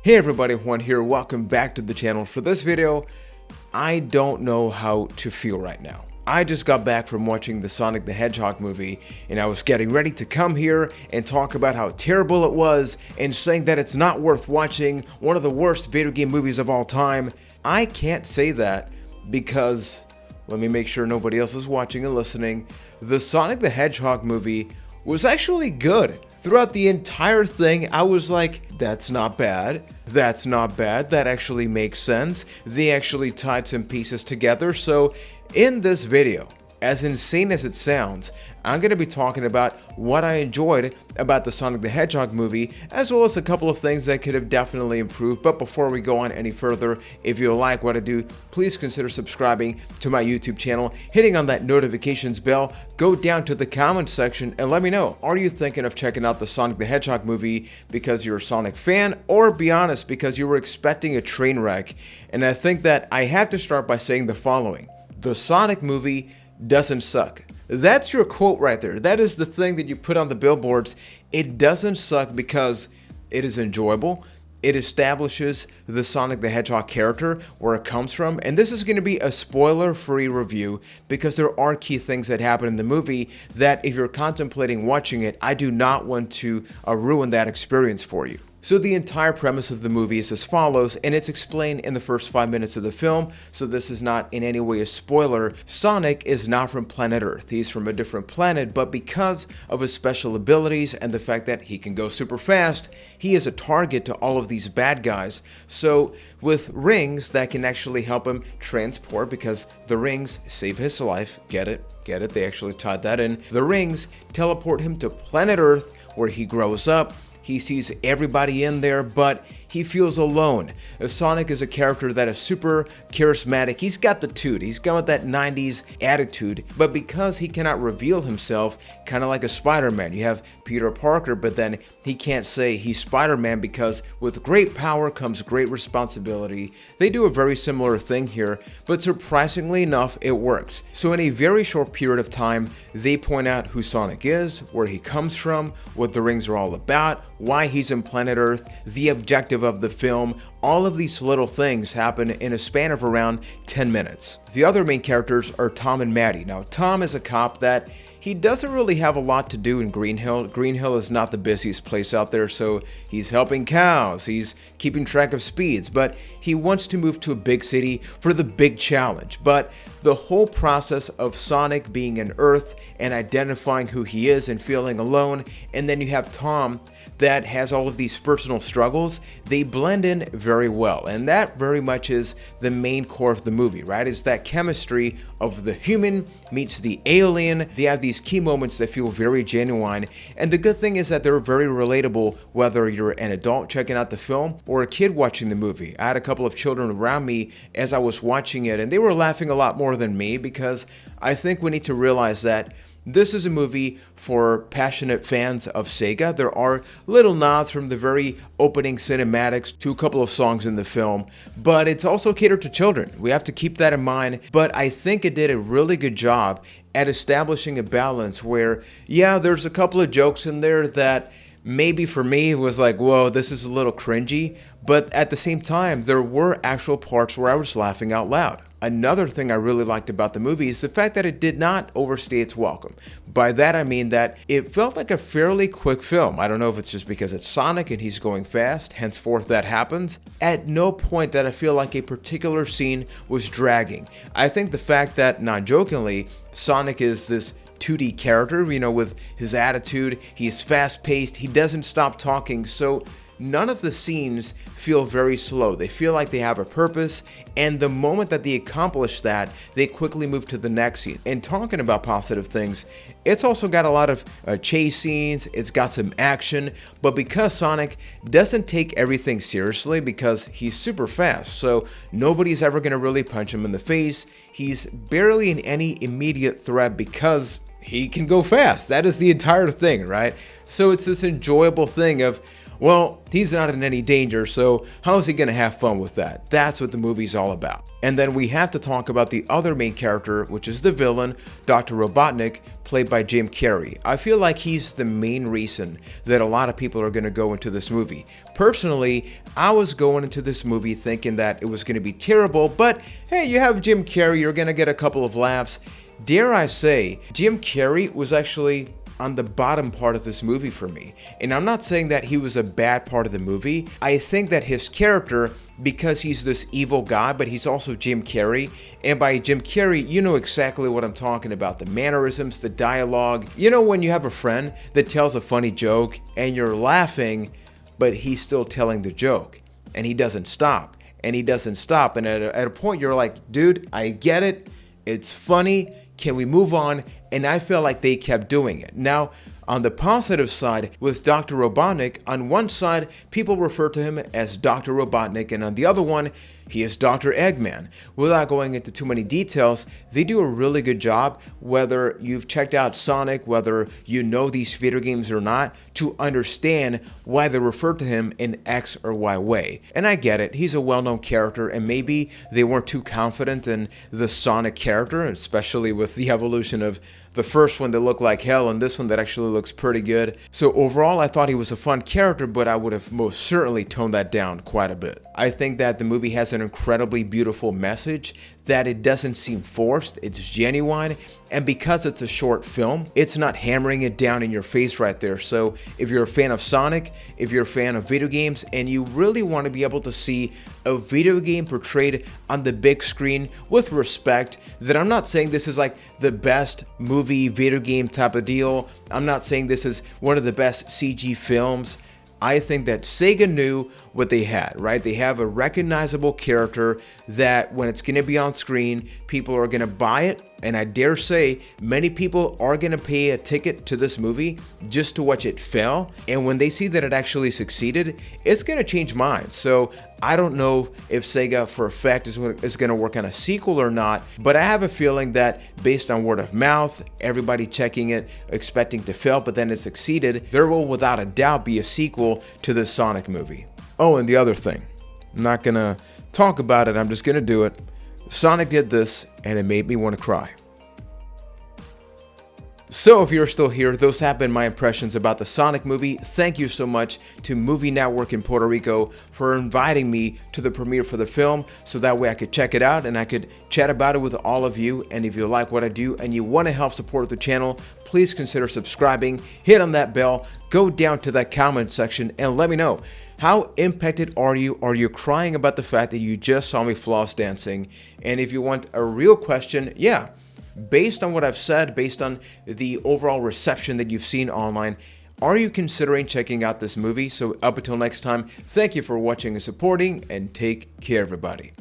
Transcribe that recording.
Hey everybody, Juan here, welcome back to the channel. For this video, I don't know how to feel right now. I just got back from watching the Sonic the Hedgehog movie, and I was getting ready to come here and talk about how terrible it was and saying that it's not worth watching, one of the worst video game movies of all time. I can't say that because, let me make sure nobody else is watching and listening, the Sonic the Hedgehog movie was actually good. Throughout the entire thing, I was like, that's not bad, that actually makes sense. They actually tied some pieces together. So in this video, as insane as it sounds, I'm going to be talking about what I enjoyed about the Sonic the Hedgehog movie, as well as a couple of things that could have definitely improved. But before we go on any further, if you like what I do, please consider subscribing to my YouTube channel, hitting on that notifications bell, go down to the comments section and let me know, are you thinking of checking out the Sonic the Hedgehog movie because you're a Sonic fan, or be honest, because you were expecting a train wreck? And I think that I have to start by saying the following: the Sonic movie doesn't suck. That's your quote right there. That is the thing that you put on the billboards. It doesn't suck because it is enjoyable. It establishes the Sonic the Hedgehog character, where it comes from, and this is going to be a spoiler-free review because there are key things that happen in the movie that if you're contemplating watching it, I do not want to ruin that experience for you. So the entire premise of the movie is as follows, and it's explained in the first 5 minutes of the film, so this is not in any way a spoiler. Sonic is not from planet Earth. He's from a different planet, but because of his special abilities and the fact that he can go super fast, he is a target to all of these bad guys. So with rings that can actually help him transport, because the rings save his life, get it, they actually tied that in. The rings teleport him to planet Earth, where he grows up. He sees everybody in there, but he feels alone. Sonic is a character that is super charismatic. He's got the toot. He's got that 90s attitude, but because he cannot reveal himself, kind of like a Spider-Man. You have Peter Parker, but then he can't say he's Spider-Man because with great power comes great responsibility. They do a very similar thing here, but surprisingly enough, it works. So in a very short period of time, they point out who Sonic is, where he comes from, what the rings are all about, why he's in planet Earth, the objective of the film. All of these little things happen in a span of around 10 minutes. The other main characters are Tom and Maddie. Now, Tom is a cop that he doesn't really have a lot to do in Green Hill. Green Hill is not the busiest place out there, so he's helping cows, he's keeping track of speeds, but he wants to move to a big city for the big challenge. But the whole process of Sonic being in Earth and identifying who he is and feeling alone, and then you have Tom that has all of these personal struggles, they blend in very well. And that very much is the main core of the movie, right? It's that chemistry of the human meets the alien. They have these key moments that feel very genuine. And the good thing is that they're very relatable, whether you're an adult checking out the film or a kid watching the movie. I had a couple of children around me as I was watching it, and they were laughing a lot more than me because I think we need to realize that this is a movie for passionate fans of SEGA. There are little nods from the very opening cinematics to a couple of songs in the film, but it's also catered to children. We have to keep that in mind, but I think it did a really good job at establishing a balance where, yeah, there's a couple of jokes in there that maybe for me it was like, whoa, this is a little cringy, but at the same time, there were actual parts where I was laughing out loud. Another thing I really liked about the movie is the fact that it did not overstay its welcome. By that I mean that it felt like a fairly quick film. I don't know if it's just because it's Sonic and he's going fast, henceforth that happens. At no point that I feel like a particular scene was dragging. I think the fact that, non-jokingly, Sonic is this 2D character, you know, with his attitude, he's fast-paced, he doesn't stop talking, so none of the scenes feel very slow. They feel like they have a purpose, and the moment that they accomplish that, they quickly move to the next scene. And talking about positive things, it's also got a lot of chase scenes, it's got some action, but because Sonic doesn't take everything seriously because he's super fast, so nobody's ever going to really punch him in the face, he's barely in any immediate threat because he can go fast. That is the entire thing, right? So it's this enjoyable thing of, Well, he's not in any danger, so how is he going to have fun with that? That's what the movie's all about. And then we have to talk about the other main character, which is the villain, Dr. Robotnik, played by Jim Carrey. I feel like he's the main reason that a lot of people are going to go into this movie. Personally, I was going into this movie thinking that it was going to be terrible, but hey, you have Jim Carrey, you're going to get a couple of laughs. Dare I say, Jim Carrey was actually on the bottom part of this movie for me. And I'm not saying that he was a bad part of the movie. I think that his character, because he's this evil guy, but he's also Jim Carrey. And by Jim Carrey, you know exactly what I'm talking about. The mannerisms, the dialogue. You know when you have a friend that tells a funny joke and you're laughing, but he's still telling the joke. And he doesn't stop. And he doesn't stop. And at a point you're like, dude, I get it. It's funny. Can we move on? And I feel like they kept doing it. Now, on the positive side, with Dr. Robotnik, on one side, people refer to him as Dr. Robotnik, and on the other one, he is Dr. Eggman. Without going into too many details, they do a really good job, whether you've checked out Sonic, whether you know these video games or not, to understand why they refer to him in X or Y way. And I get it, he's a well-known character, and maybe they weren't too confident in the Sonic character, especially with the evolution of the first one that looked like hell and this one that actually looks pretty good. So overall, I thought he was a fun character, but I would have most certainly toned that down quite a bit. I think that the movie has an incredibly beautiful message, that it doesn't seem forced, it's genuine, and because it's a short film, it's not hammering it down in your face right there. So if you're a fan of Sonic, if you're a fan of video games, and you really want to be able to see a video game portrayed on the big screen with respect, then I'm not saying this is like the best movie video game type of deal. I'm not saying this is one of the best CG films. I think that SEGA knew what they had, right? They have a recognizable character that when it's going to be on screen, people are going to buy it. And I dare say many people are going to pay a ticket to this movie just to watch it fail. And when they see that it actually succeeded, it's going to change minds. So I don't know if SEGA for a fact is going to work on a sequel or not, but I have a feeling that based on word of mouth, everybody checking it, expecting to fail, but then it succeeded, there will without a doubt be a sequel to the Sonic movie. Oh, and the other thing, I'm not going to talk about it, I'm just going to do it. Sonic did this, and it made me want to cry. So if you're still here, those have been my impressions about the Sonic movie. Thank you so much to Movie Network in Puerto Rico for inviting me to the premiere for the film, so that way I could check it out and I could chat about it with all of you. And if you like what I do and you want to help support the channel, please consider subscribing, hit on that bell, go down to that comment section and let me know. How impacted are you? Are you crying about the fact that you just saw me floss dancing? And if you want a real question, yeah, based on what I've said, based on the overall reception that you've seen online, are you considering checking out this movie? So up until next time, thank you for watching and supporting, and take care, everybody.